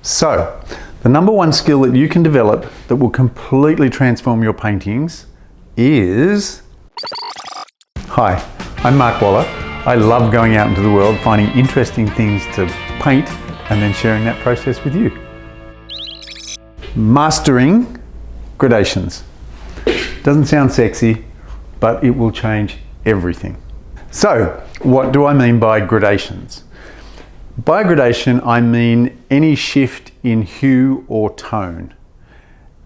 So, the number one skill that you can develop that will completely transform your paintings is... Hi, I'm Mark Waller. I love going out into the world, finding interesting things to paint and then sharing that process with you. Mastering gradations. Doesn't sound sexy, but it will change everything. So, what do I mean by gradations? By gradation, I mean any shift in hue or tone,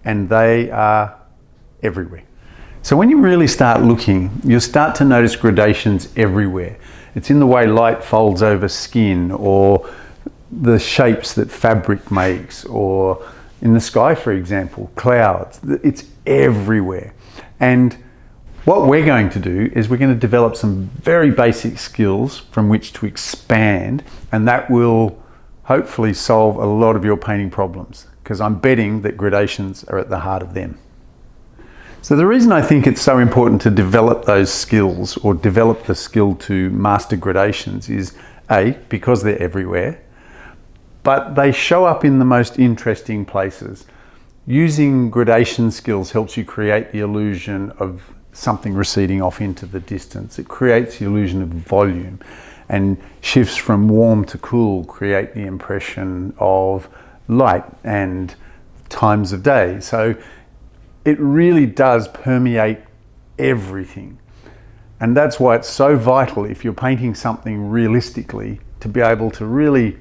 and they are everywhere. So when you really start looking, you'll start to notice gradations everywhere. It's in the way light folds over skin, or the shapes that fabric makes, or in the sky, for example, clouds. It's everywhere. And what we're going to do is we're going to develop some very basic skills from which to expand, and that will hopefully solve a lot of your painting problems, because I'm betting that gradations are at the heart of them. So the reason I think it's so important to develop those skills, or develop the skill to master gradations, is A, because they're everywhere, but they show up in the most interesting places. Using gradation skills helps you create the illusion of something receding off into the distance. It creates the illusion of volume, and shifts from warm to cool create the impression of light and times of day. So it really does permeate everything. And that's why it's so vital, if you're painting something realistically, to be able to really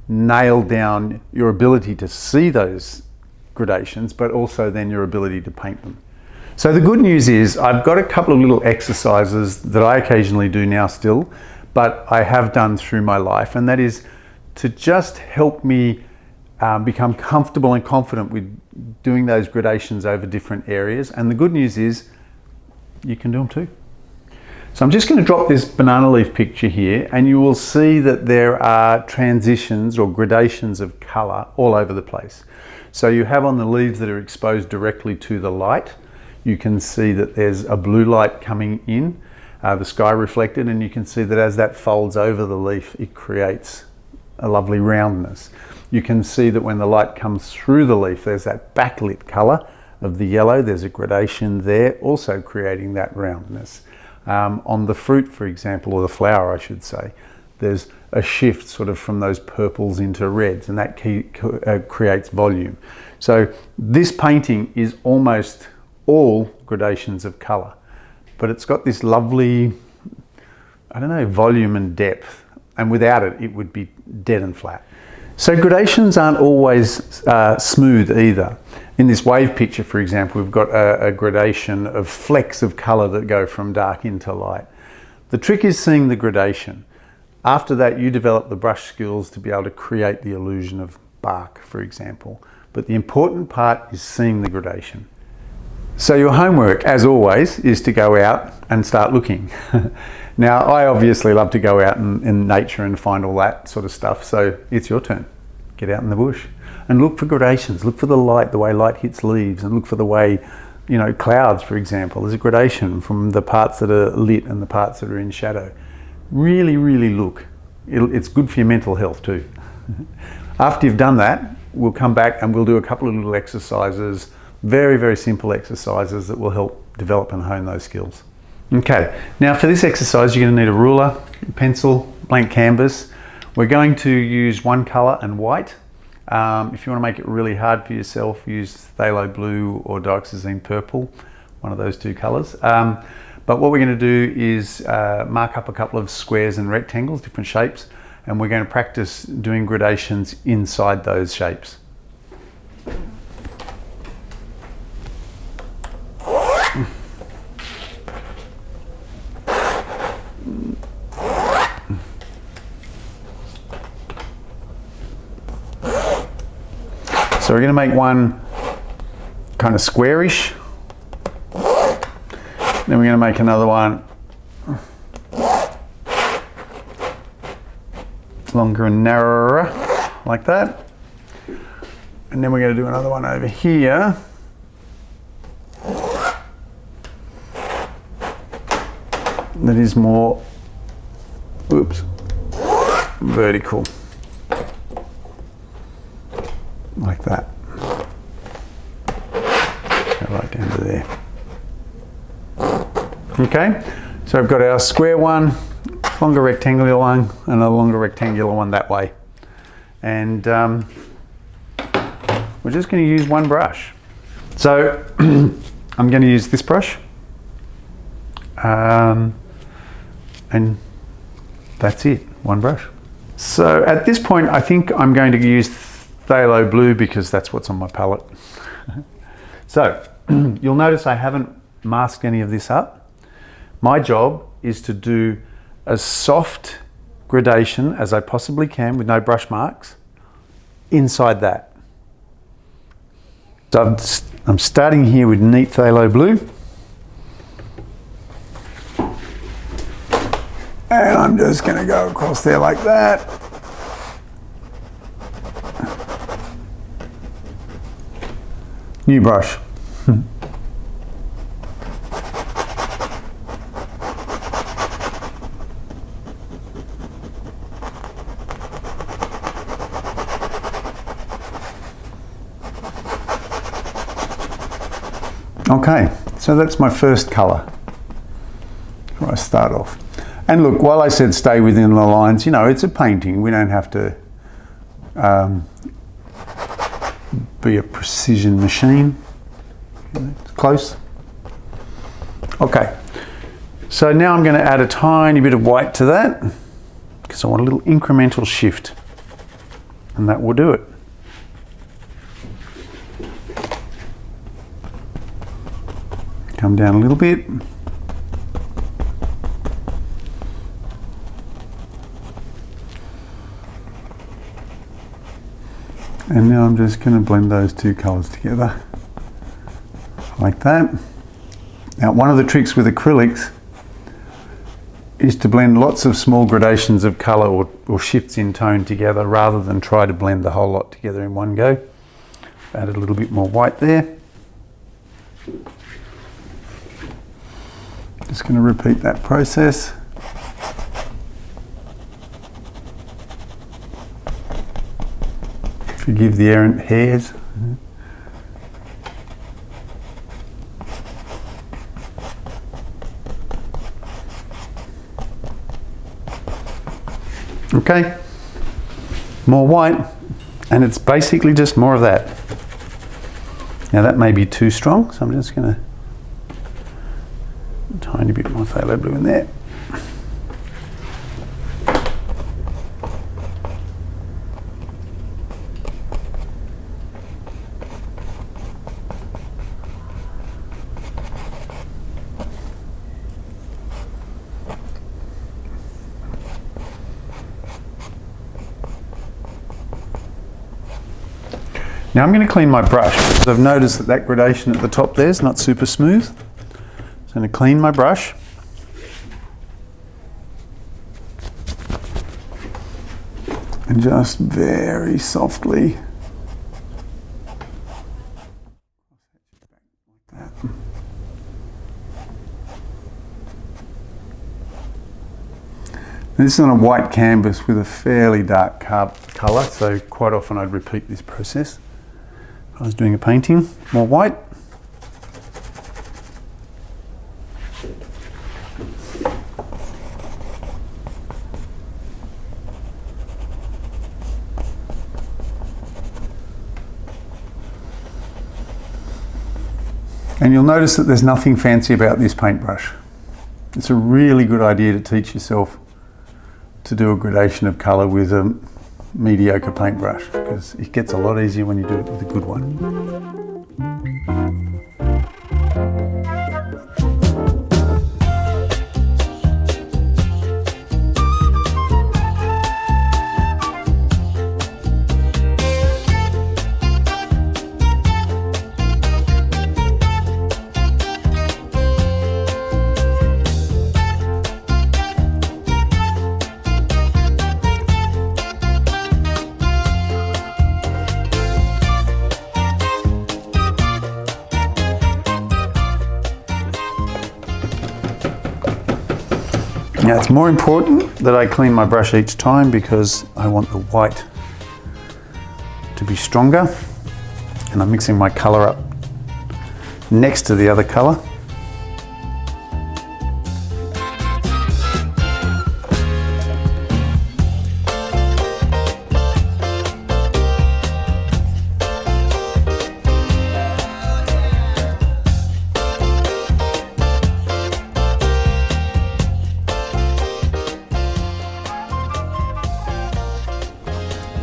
nail down your ability to see those gradations, but also then your ability to paint them. So the good news is I've got a couple of little exercises that I occasionally do now still, but I have done through my life, and that is to just help me become comfortable and confident with doing those gradations over different areas. And the good news is you can do them too. So I'm just going to drop this banana leaf picture here, and you will see that there are transitions or gradations of colour all over the place. So you have on the leaves that are exposed directly to the light, you can see that there's a blue light coming in, the sky reflected, and you can see that as that folds over the leaf, it creates a lovely roundness. You can see that when the light comes through the leaf, there's that backlit colour of the yellow. There's a gradation there, also creating that roundness. On the fruit, for example, or the flower, I should say, there's a shift sort of from those purples into reds, and that creates volume. So this painting is almost all gradations of colour, but it's got this lovely, I don't know, volume and depth, and without it, it would be dead and flat. So gradations aren't always smooth either. In this wave picture, for example, we've got a gradation of flecks of colour that go from dark into light. The trick is seeing the gradation. After that, you develop the brush skills to be able to create the illusion of bark, for example. But the important part is seeing the gradation. So your homework, as always, is to go out and start looking. Now, I obviously love to go out in nature and find all that sort of stuff, so it's your turn. Get out in the bush and look for gradations. Look for the light, the way light hits leaves, and look for the way, you know, clouds, for example. There's a gradation from the parts that are lit and the parts that are in shadow. Really, really look. It's good for your mental health too. After you've done that, we'll come back and we'll do a couple of little exercises, very, very simple exercises that will help develop and hone those skills. Okay, now for this exercise, you're going to need a ruler, pencil, blank canvas. We're going to use one colour and white. If you want to make it really hard for yourself, use Pthalo Blue or dioxazine purple, one of those two colours. But what we're going to do is mark up a couple of squares and rectangles, different shapes, and we're going to practice doing gradations inside those shapes. So we're going to make one kind of squarish, then we're going to make another one longer and narrower, like that, and then we're going to do another one over here, that is more, oops, vertical. like that. Go right down to there. Okay, so I've got our square one, longer rectangular one, and a longer rectangular one that way. And we're just going to use one brush. So I'm going to use this brush. And that's it, one brush. So at this point, I think I'm going to use Pthalo Blue because that's what's on my palette. So you'll notice I haven't masked any of this up. My job is to do as soft gradation as I possibly can with no brush marks inside that. So I'm starting here with neat Pthalo Blue. And I'm just going to go across there like that. New brush. Okay, so that's my first colour. Where I start off. And look, while I said stay within the lines, you know, it's a painting. We don't have to be a precision machine. It's close. Okay, so now I'm going to add a tiny bit of white to that because I want a little incremental shift, and that will do it. Come down a little bit. And now I'm just going to blend those two colours together, like that. Now, one of the tricks with acrylics is to blend lots of small gradations of colour or shifts in tone together rather than try to blend the whole lot together in one go. Add a little bit more white there. Just going to repeat that process. Forgive the errant hairs. Okay, more white, and it's basically just more of that. Now that may be too strong, so I'm just going to tiny bit more Pthalo Blue in there. Now I'm going to clean my brush because I've noticed that that gradation at the top there is not super smooth. So I'm going to clean my brush. And just very softly. Like that. This is on a white canvas with a fairly dark colour, so quite often I'd repeat this process. If I was doing a painting, more white. And you'll notice that there's nothing fancy about this paintbrush. It's a really good idea to teach yourself to do a gradation of colour with a mediocre paintbrush, because it gets a lot easier when you do it with a good one. Now it's more important that I clean my brush each time because I want the white to be stronger. And I'm mixing my colour up next to the other colour.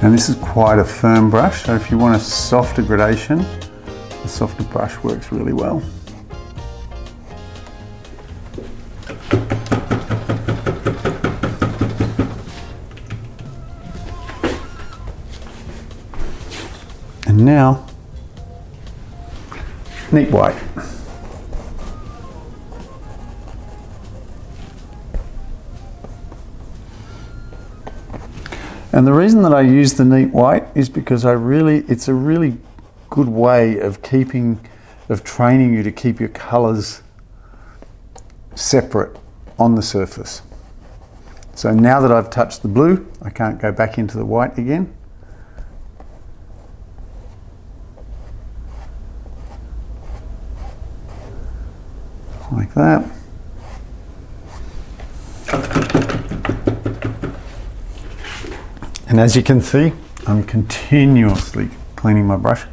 And this is quite a firm brush, so if you want a softer gradation, the softer brush works really well. And now, neat white. And the reason that I use the neat white is because it's a really good way of training you to keep your colours separate on the surface. So now that I've touched the blue, I can't go back into the white again. Like that. And as you can see, I'm continuously cleaning my brushes.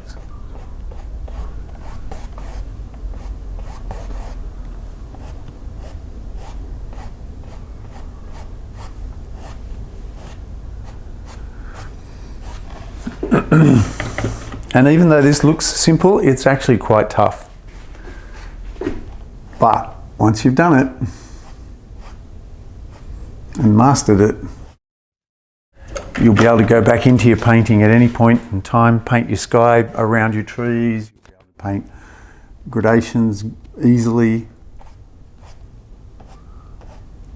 And even though this looks simple, it's actually quite tough. But once you've done it and mastered it, you'll be able to go back into your painting at any point in time, paint your sky around your trees, you'll be able to paint gradations easily,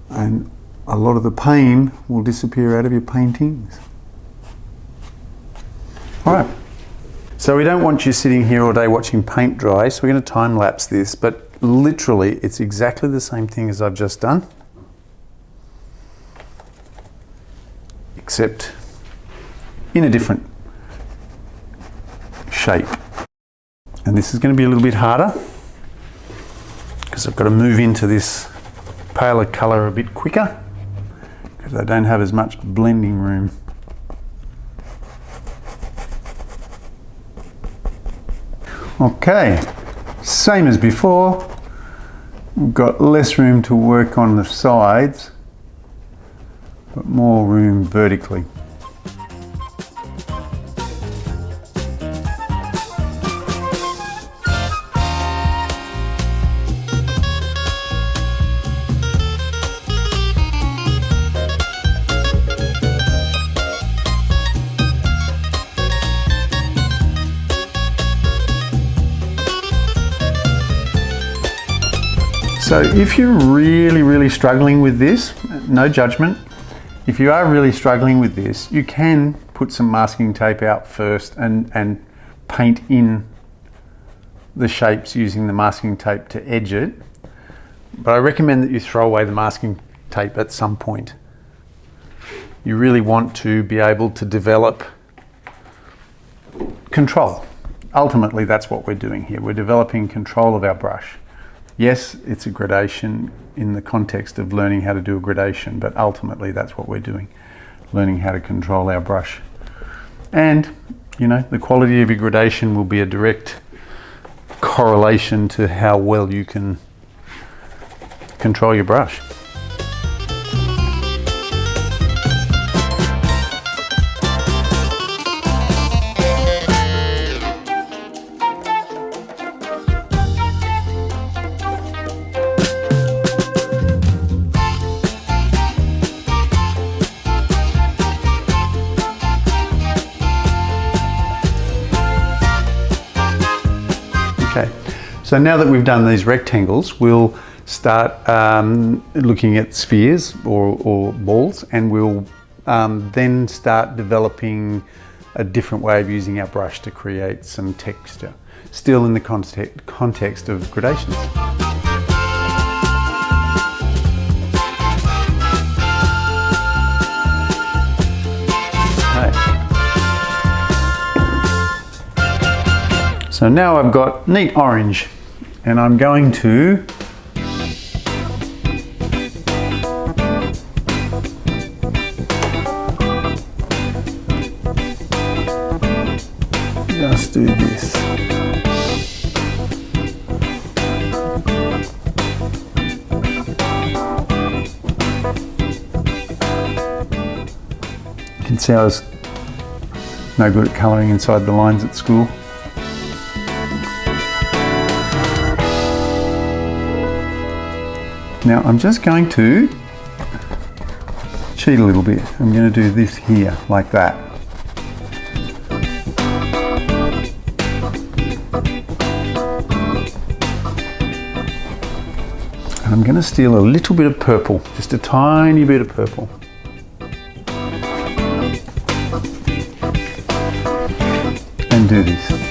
and a lot of the pain will disappear out of your paintings. All right, so we don't want you sitting here all day watching paint dry, so we're going to time lapse this, but literally it's exactly the same thing as I've just done, except in a different shape. And this is going to be a little bit harder because I've got to move into this paler colour a bit quicker because I don't have as much blending room. Okay, same as before, we've got less room to work on the sides, but more room vertically. So if you're really struggling with this, no judgment, if you are really struggling with this, you can put some masking tape out first and paint in the shapes using the masking tape to edge it. But I recommend that you throw away the masking tape at some point. You really want to be able to develop control. Ultimately, that's what we're doing here. We're developing control of our brush. Yes, it's a gradation in the context of learning how to do a gradation, but ultimately that's what we're doing, learning how to control our brush. And, you know, the quality of your gradation will be a direct correlation to how well you can control your brush. Okay, so now that we've done these rectangles, we'll start looking at spheres or balls, and we'll then start developing a different way of using our brush to create some texture, still in the context of gradations. So now I've got neat orange, and I'm going to just do this. You can see I was no good at colouring inside the lines at school. Now I'm just going to cheat a little bit. I'm going to do this here, like that. And I'm going to steal a little bit of purple, just a tiny bit of purple. And do this.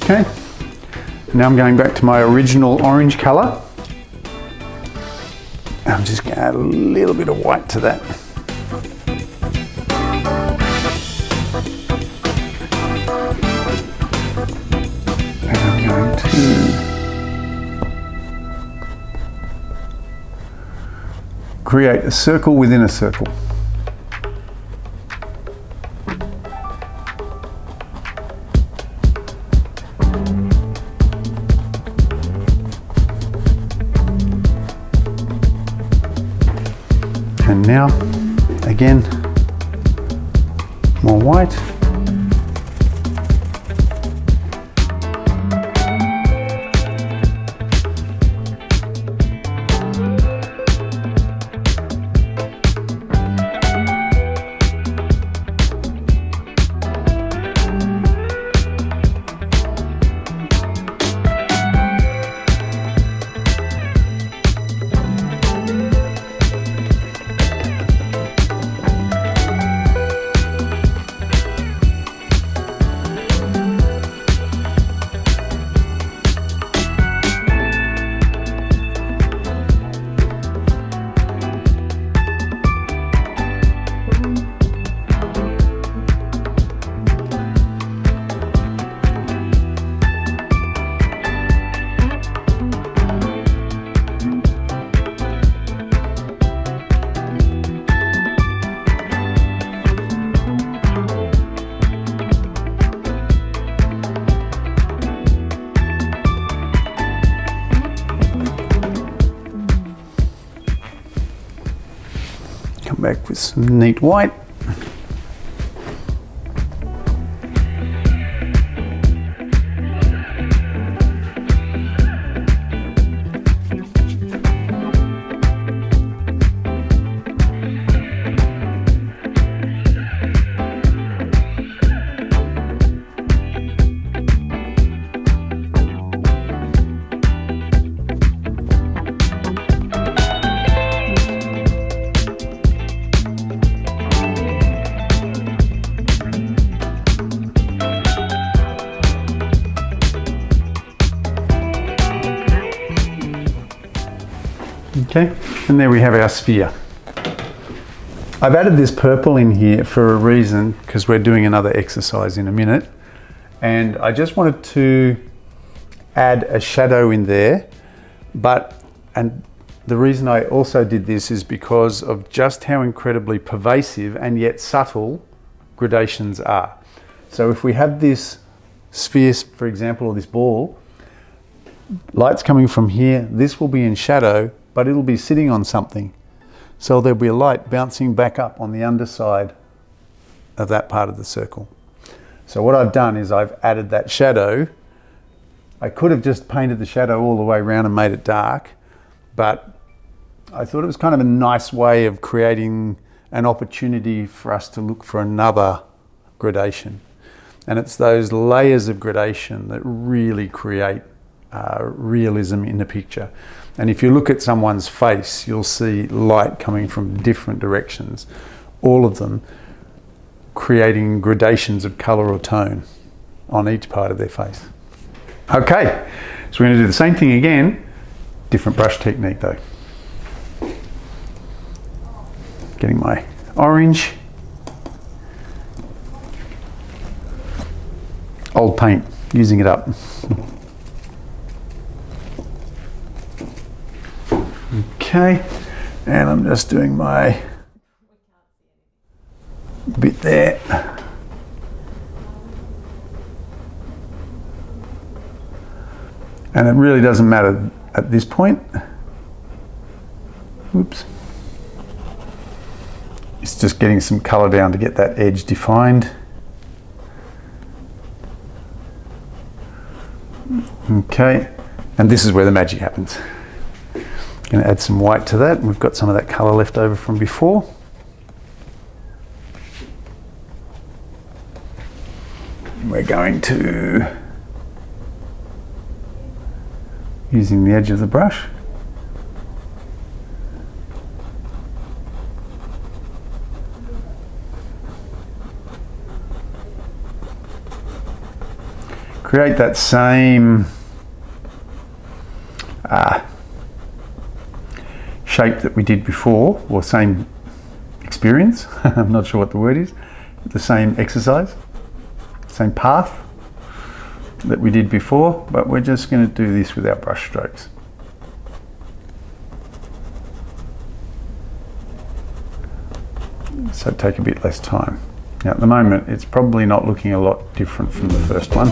Okay, now I'm going back to my original orange colour. I'm just going to add a little bit of white to that. And I'm going to create a circle within a circle. And now, again, more white. Come back with some neat white. Okay, and there we have our sphere. I've added this purple in here for a reason, because we're doing another exercise in a minute, and I just wanted to add a shadow in there, and the reason I also did this is because of just how incredibly pervasive and yet subtle gradations are. So if we have this sphere, for example, or this ball, light's coming from here, this will be in shadow, but it'll be sitting on something. So there'll be a light bouncing back up on the underside of that part of the circle. So what I've done is I've added that shadow. I could have just painted the shadow all the way around and made it dark, but I thought it was kind of a nice way of creating an opportunity for us to look for another gradation. And it's those layers of gradation that really create realism in the picture. And if you look at someone's face, you'll see light coming from different directions, all of them. creating gradations of colour or tone on each part of their face. Okay, so we're going to do the same thing again, different brush technique though. Getting my orange, old paint, using it up. Okay, and I'm just doing my bit there. And it really doesn't matter at this point. Oops. It's just getting some colour down to get that edge defined. Okay, and this is where the magic happens. Going to add some white to that. We've got some of that colour left over from before. We're going to, using the edge of the brush, create that same shape that we did before, or same experience. I'm not sure what the word is. The same exercise, same path that we did before, but we're just going to do this with our brush strokes. So take a bit less time. Now at the moment it's probably not looking a lot different from the first one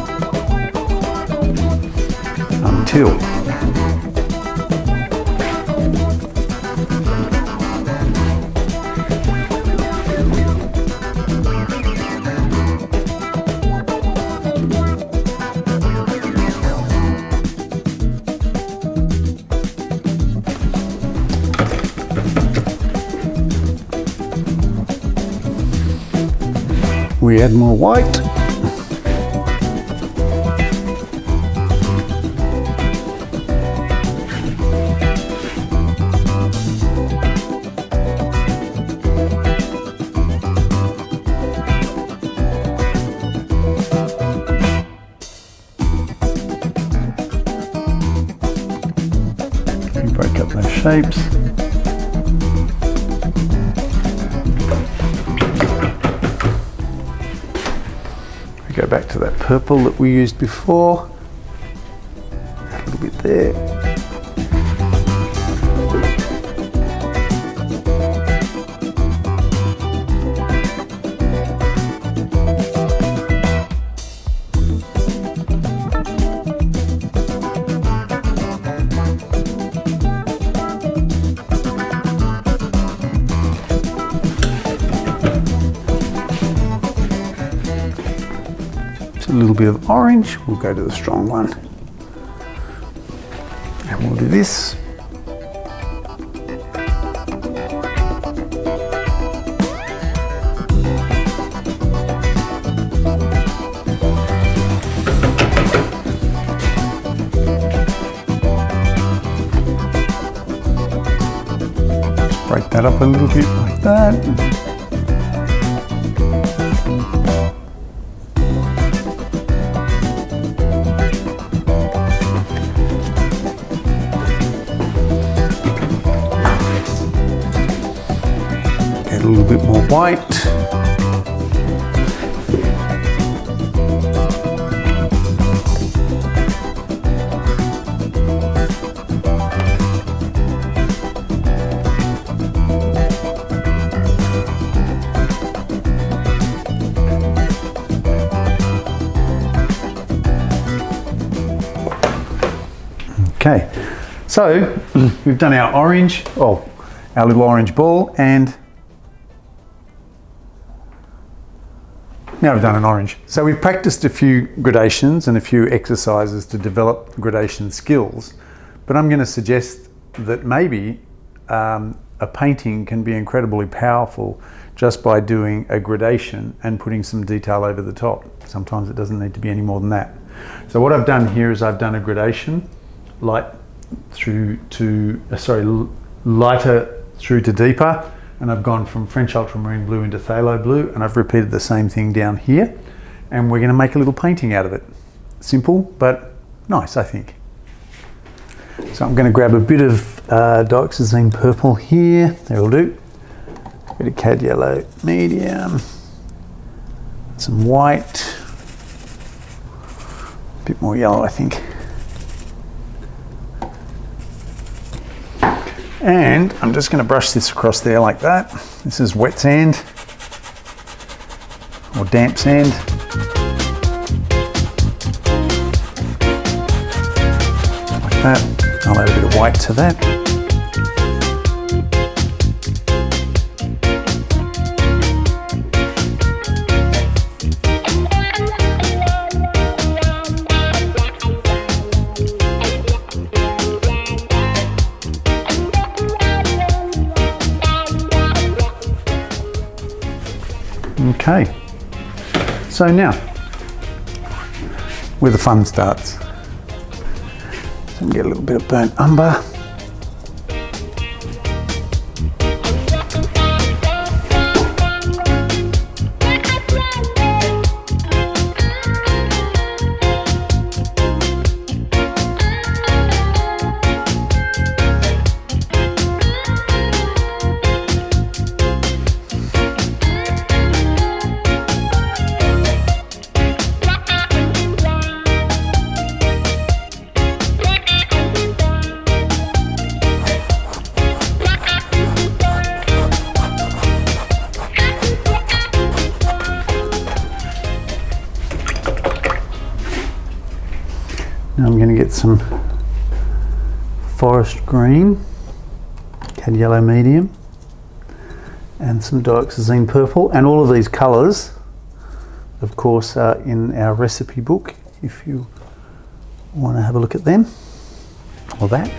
until we add more white. We break up those shapes. Go back to that purple that we used before, a little bit there. A little bit of orange, we'll go to the strong one. And we'll do this. Break that up a little bit like that. A little bit more white. Okay, so we've done our orange, our little orange ball, and now we've done an orange. So we've practiced a few gradations and a few exercises to develop gradation skills, but I'm going to suggest that maybe a painting can be incredibly powerful just by doing a gradation and putting some detail over the top. Sometimes it doesn't need to be any more than that. So what I've done here is I've done a gradation, lighter through to deeper, and I've gone from French Ultramarine Blue into Pthalo Blue, and I've repeated the same thing down here, and we're going to make a little painting out of it. Simple, but nice, I think. So I'm going to grab a bit of dioxazine purple here, that'll do. A bit of cad yellow medium, some white, a bit more yellow I think. And I'm just going to brush this across there like that. This is wet sand or damp sand. Like that. I'll add a bit of white to that. Okay, so now, where the fun starts. So we get a little bit of burnt umber. Now I'm going to get some forest green, cad yellow medium, and some dioxazine purple, and all of these colours of course are in our recipe book if you want to have a look at them, or that.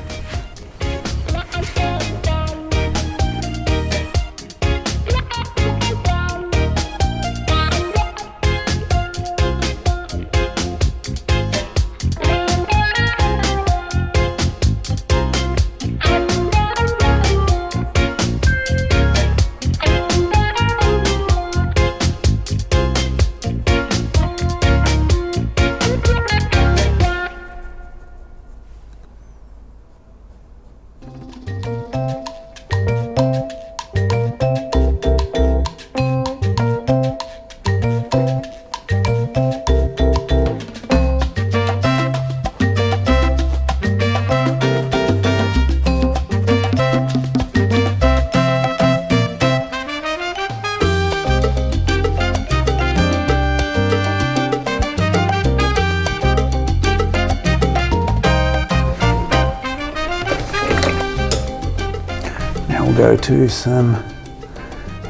Go to some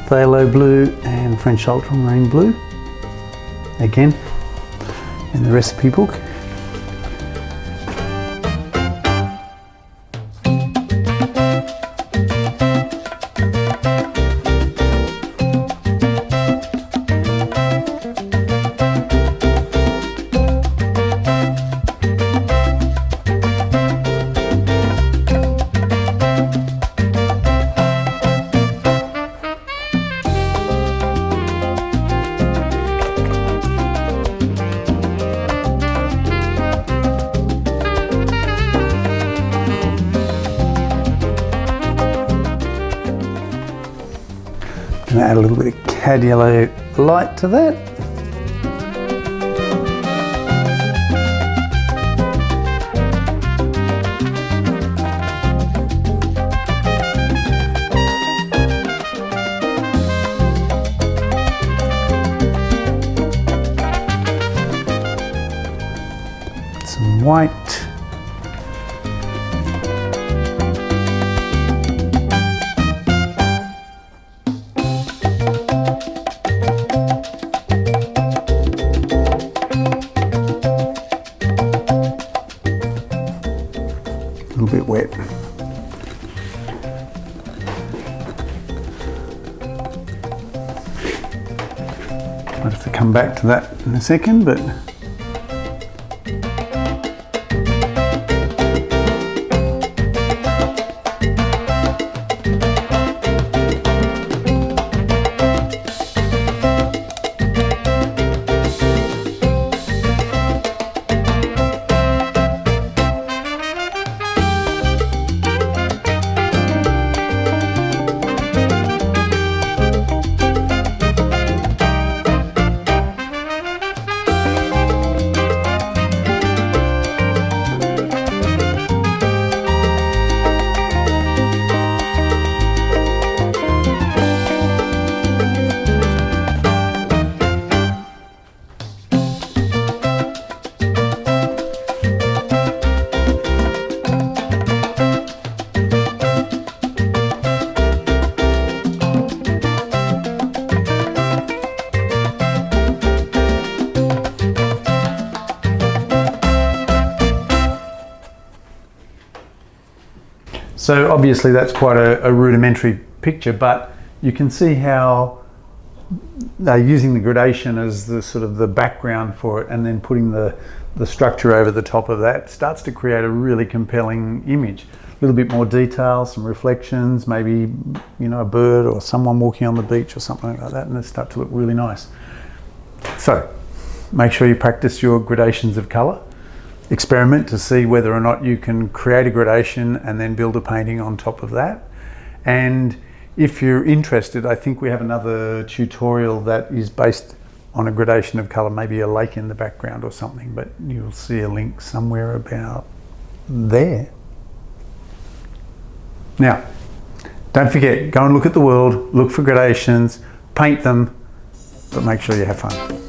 Pthalo Blue and French Ultramarine Blue, again in the recipe book. And add a little bit of cad yellow light to that. Some white. A little bit wet. Might have to come back to that in a second, but So obviously that's quite a rudimentary picture, but you can see how they're using the gradation as the sort of the background for it, and then putting the structure over the top of that starts to create a really compelling image. A little bit more detail, some reflections, maybe, you know, a bird or someone walking on the beach or something like that, and it starts to look really nice. So make sure you practice your gradations of colour. Experiment to see whether or not you can create a gradation and then build a painting on top of that. And if you're interested, I think we have another tutorial that is based on a gradation of colour, maybe a lake in the background or something, but you'll see a link somewhere about there. Now, don't forget, go and look at the world, look for gradations, paint them, but make sure you have fun.